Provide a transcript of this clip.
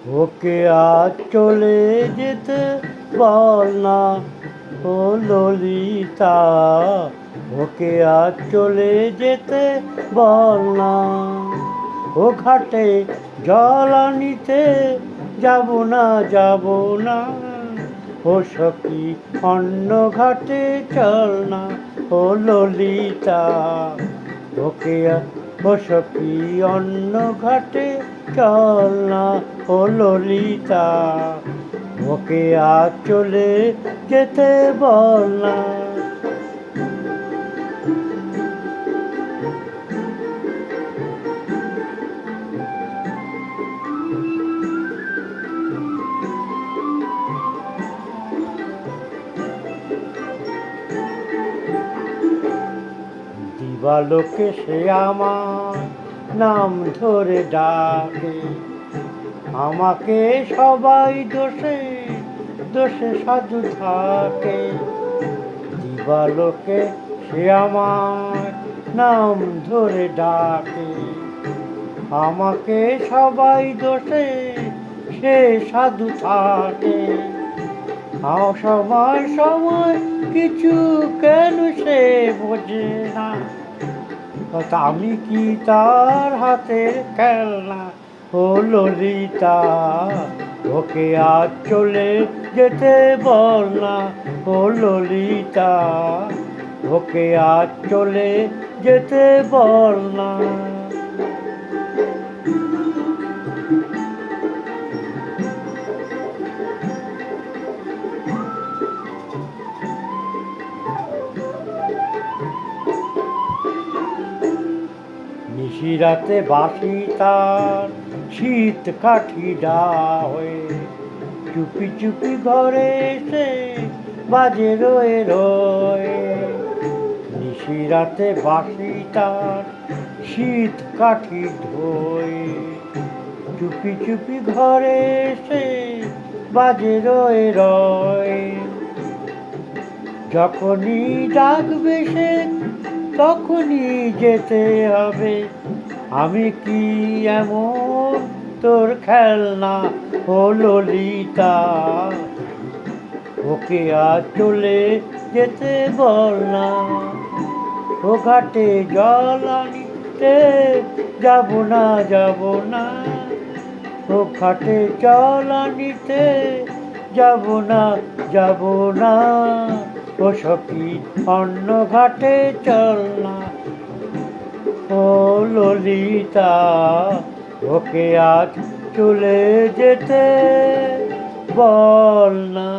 ওকে আজ চলে যেতে বল না, ও ললিতা। ওকে আজ চলে যেতে বল না। ও ঘাটে জল আনিতে যাব না, যাব না। ও সখী অন্য ঘাটে চল না, ও ললিতা। ওকে ও সখী অন্য ঘাটে চল না, ও ললিতা। ওকে আজ চলে যেতে বল না। দিবালোকে সে আমার নাম ধরে ডাকে, আমাকে সবাই দোষে দোষে সাধু থাকে। দিবালোকে সে আমার নাম ধরে ডাকে, আমাকে সবাই দোষে সে সাধু থাকে। সময় সময় কিছু কেন সে বোঝে না, আমি কি তার হাতের খেলনা, ও ললিতা। ওকে আজ চলে যেতে বল না, ও ললিতা। ওকে আজ চলে যেতে বল না। নিশিরাতে বাঁশি তার শীত কাঠি হয়ে চুপি চুপি ঘরে এসে বাজে রয়ে রয়ে। নিশিরাতে বাঁশি তার শীত কাঠি ধোয়ে চুপি চুপি ঘরে এসে বাজে রয়ে রয়ে। যখনই ডাকবে সে তখনই যেতে হবে, আমি কি এমন তোর খেলনা, ও ললিতা। ওকে আজ চলে যেতে বল না। ও ঘাটে জল আনিতে যাব না, যাব না। ও ঘাটে জল আনিতে যাব না, যাব না। ও সখী অন্য ঘাটে চল না, ও ললিতা। ওকে আজ চলে যেতে বল না।